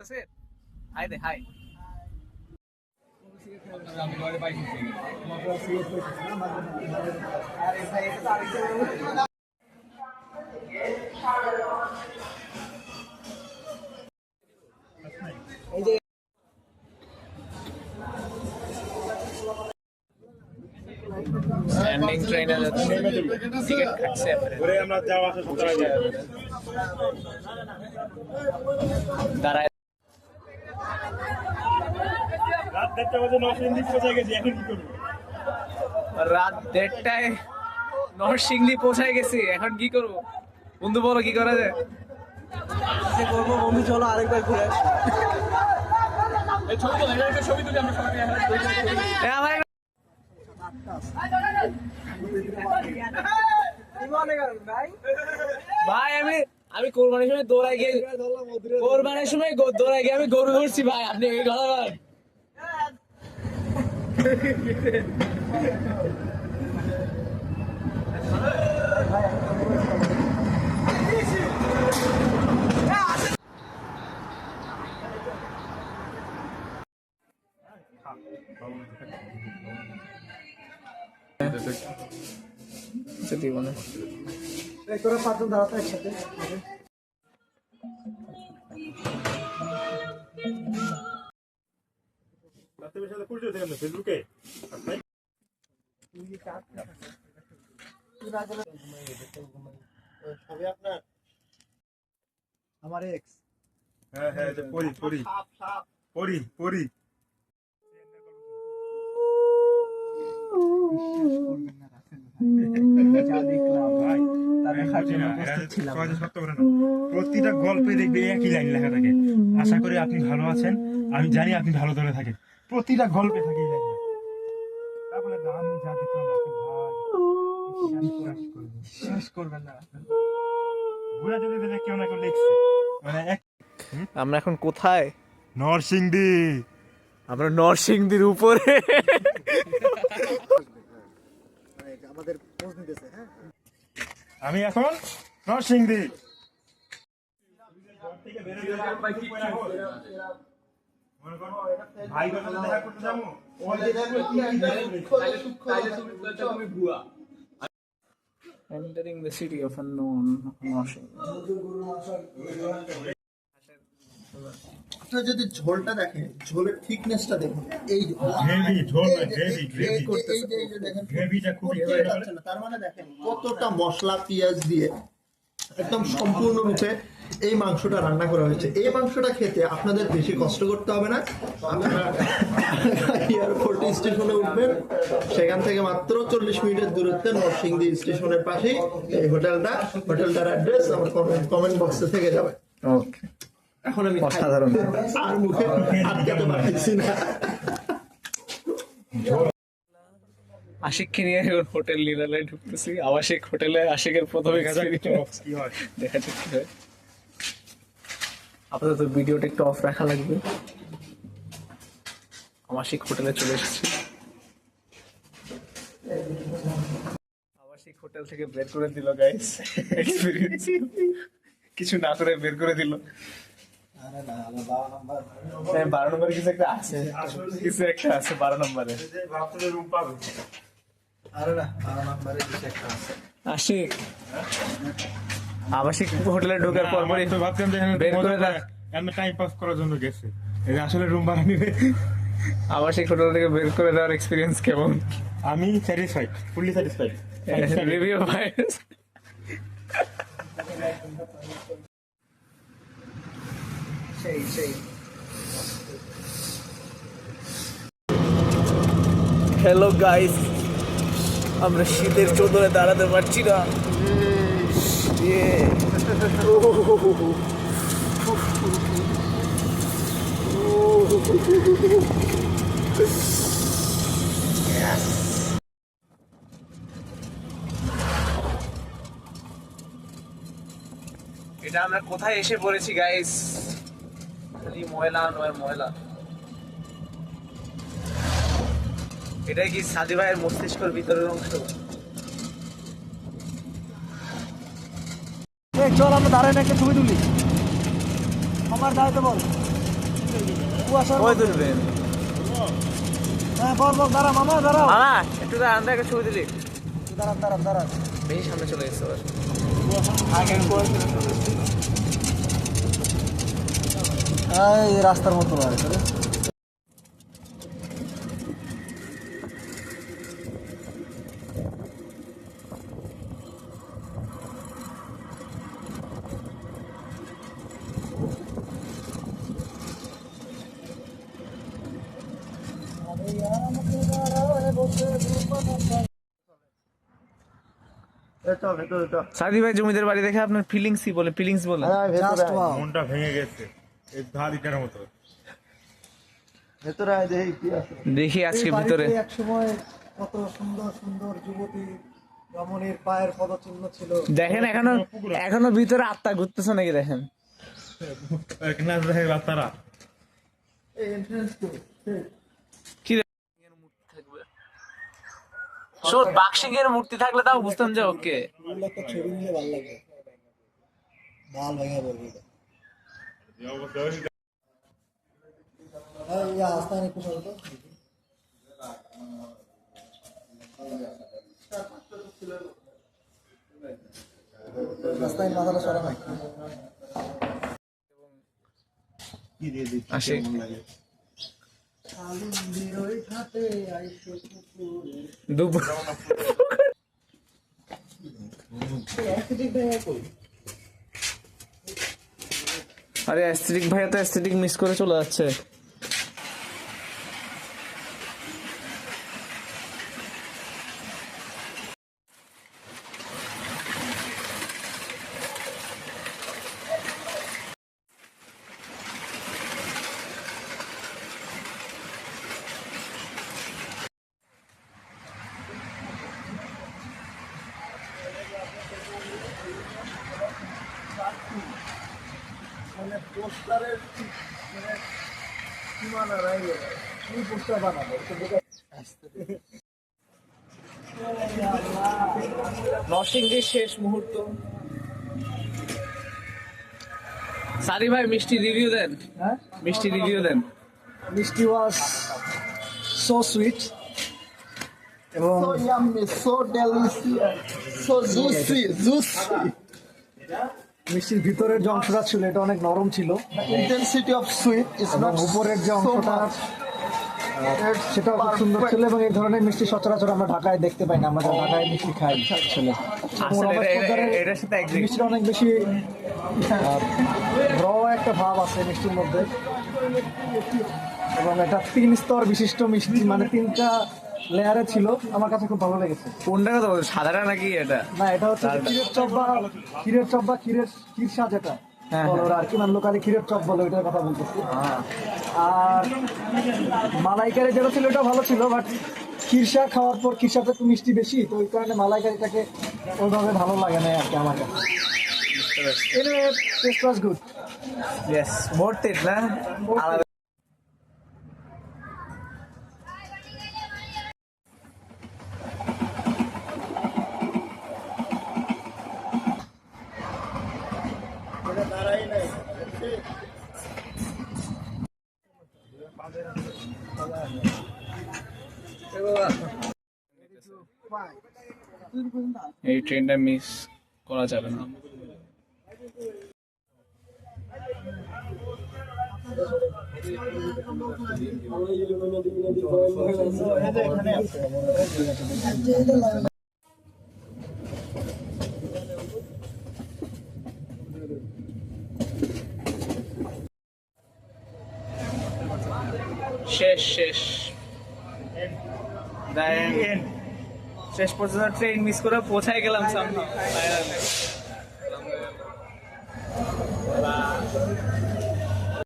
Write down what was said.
করতেছে। হাই দে high. Standing ট্রেনে যাচ্ছে, টিকিট কাটছে আমরা যাওয়া আসা সব করা যায়। দাঁড়ায়। রাত 1:30 বাজে নরসিংদী পৌঁছে গেছি, এখন কি করবো? রাত 1:30টায় নরসিংদী পৌঁছায় গেছি, এখন কি করবো বন্ধু, বলো কি করা যায়? করবো বন্ধু, চলো আরেকবার ঘুরে আসি। ছবি তুলি আমরা সবাই। ভাই আমি কোরবানির সময় দৌড়াই গিয়ে আমি গরু ধরছি ভাই, আপনি এই কথা বলেন। তোরা পাঁচজন দাঁড়াতো একসাথে। ফেসবুকে আমার এক্স। হ্যাঁ হ্যাঁ, পরি পরি পরি পরি প্রতিটা গল্পে দেখবে একই লাইন লেখা থাকে, আশা করি আপনি ভালো আছেন, আমি জানি আপনি ভালো ধরে থাকেন, প্রতিটা গল্পে থাকে এই লাইন। তারপরে আমি যা দেখলাম শেষ করবেন না, ঘুরে যদি দেখে কেউ না কেউ লিখছে মানে আমরা এখন কোথায়? নরসিংদী। আমরা নরসিংদীর উপরে। আমাদের পোজ নিতেছে। হ্যাঁ, আমি এখন নরসিংদী। ভাই কথা দেখা করতে যাবো। Entering the city of unknown, Nashing. আপনারা যদি ঝোলটা দেখেন, ঝোলের থিকনেসটা দেখুন, এই যে গ্রেভি, ঝোল না, গ্রেভি, গ্রেভি। এই যে দেখেন, গ্রেভিটা খুব করতেই পারছেন না। তার মানে দেখেন কতটা মশলা পেঁয়াজ দিয়ে একদম সম্পূর্ণরূপে এই মাংসটা রান্না করা হয়েছে। এই মাংসটা খেতে আপনাদের বেশি কষ্ট করতে হবে না। আপনারা এয়ারপোর্ট স্টেশনে উঠবেন, সেখান থেকে মাত্র 40 মিনিটের দূরত্বে নরসিংদী স্টেশনের পাশেই এই হোটেলটার অ্যাড্রেস আমার কমেন্ট বক্সে থেকে যাবে। ওকে, এখন আমি অসাধারণ। আর মুখে আটকাতে পারতেছি না। আশিককে নিয়ে হোটেল লীলালয়ে ঢুকতেছি। আবাসিক হোটেলে আশিকের প্রথম কি হয়। দেখা যাক কি হয়। আপাতত ভিডিওটা একটু অফ রাখা লাগবে। আবাসিক হোটেলে চলে এসেছি। আবাসিক হোটেল থেকে বের করে দিল গাইস, এক্সপেরিয়েন্স কিছু না করে বের করে দিল। 12 নম্বরে কিছু একটা আছে, 12 নম্বরে। রুম পাবে। আরে না, 12 নম্বরে কিছু একটা আছে। আশিক আবাসিক হোটেলে ঢোকার পর আমি তো ভাবতাম যে বের করে দেয়। আমি টাইম পাস করার জন্য গেছে, এই যে আসলে রুম ভাড়া নিবে। আবাসিক হোটেল থেকে বের করে দেওয়ার এক্সপিরিয়েন্স কেমন? আমি স্যাটিসফাইড, ফুললি স্যাটিসফাইড। রিভিউ ভাই। হ্যালো গাইস, আমরা শীতের চোদরে দাঁড়াতে পারছি না। এটা আমরা কোথায় এসে পড়েছি গাইস? খালি ময়লা নয় ময়লা। এটাই কি সাদি ভাইয়ের মস্তিষ্কের ভিতরের অংশ? চল আমরা দাঁড়ায় একটা ছবি তুলি। আমার দাঁড়াতে বল। কই তুলবেন দাঁড়া মামা দাঁড়াও। মামা একটু দাঁড়ান তো, একটা ছবি তুলি। দাঁড়ান। বেশি সামনে চলে গেছে আবার। এই রাস্তার মতো আর কি। সাদি ভাই জমিদার বাড়ি দেখে আপনার ফিলিংস কি বলে? ফিলিংস বলে Just wow. মনটা ভেঙে গেছে এই ধাদিটার মতো। ভেতরে আয় দেখি কি আছে। দেখি আজকে এই ভিতরে বাড়িতে একসময় কত সুন্দর সুন্দর যুবতী রমণীর পায়ের পদচিহ্ন ছিল। দেখেন এখনো ভিতরে আত্মা ঘুরতেছে নাকি দেখেন। এখানে দেখে রাস্তারা এই এন্ট্রান্স তো কি শোন, বাক্সিংয়ের মূর্তি থাকলে তাও বুঝতাম যে ওকে। এগুলো একটা ছবি নিলে ভালো লাগে। ভাল ভেঙে বলবি এটা। এই আস্তানে একটু সরো তো। রাস্তায় মাথাটা সরা নাই। কি দিয়ে দিচ্ছি আসে কালিন্দির ওই ঘাটে আইসো পুকুরে। দুপুর আরে অ্যাস্থেটিক ভাইয়া তো অ্যাস্থেটিক মিস করে চলে যাচ্ছে। মানে পোস্টারের মানে সীমানা রয়ে গেল। কি পোস্টার বানাবো? নরসিংদীর শেষ মুহূর্ত। সাদি ভাই মিষ্টি রিভিউ দেন, হ্যাঁ, মিষ্টি রিভিউ দেন। মিষ্টি ওয়াজ সো সুইট এবং So yummy, so delicious, so juicy, juicy. মিষ্টির ভিতরের যে অংশটা ছিল এটা অনেক নরম ছিল Intensity of sweet is এবং not উপরের যে so অংশটা much. সেটাও খুব সুন্দর ছিল এবং এই ধরনের মিষ্টি সচরাচর আমরা ঢাকায় দেখতে পাই না। আমরা যারা ঢাকায় মিষ্টি খাই আসলে আসলে এটার সাথে একদিন মিষ্টির অনেক বেশি র একটা ভাব আছে মিষ্টির মধ্যে এবং এটা 3 স্তর বিশিষ্ট মিষ্টি, মানে 3টা লেয়ারে ছিল। আমার কাছে খুব ভালো লেগেছে। কোনটা কথা বলছো, সাদাটা নাকি এটা? না, এটা হচ্ছে যে ক্ষীরের চপ বা ক্ষীরসা যেটা হ্যাঁ, বলো ওরা আর কি, মানে লোকালি ক্ষীরের চপ বলে, ওইটার কথা বলতেছি। আর মালাইকারি যেটা ছিল ওটা ভালো ছিল, বাট ক্ষীরসা খাওয়ার পর ক্ষীরসাতে একটু মিষ্টি বেশি, তো ওই কারণে মালাইকারিটাকে ওইভাবে ভালো লাগে না আর কি আমার কাছে। Anyway, taste was good. Yes, worth it না? আলাদা। এই ট্রেনটা মিস করা যাবে না। শেষ শেষ পর্যন্ত ট্রেন মিস করে পৌঁছায় গেলাম সামনে।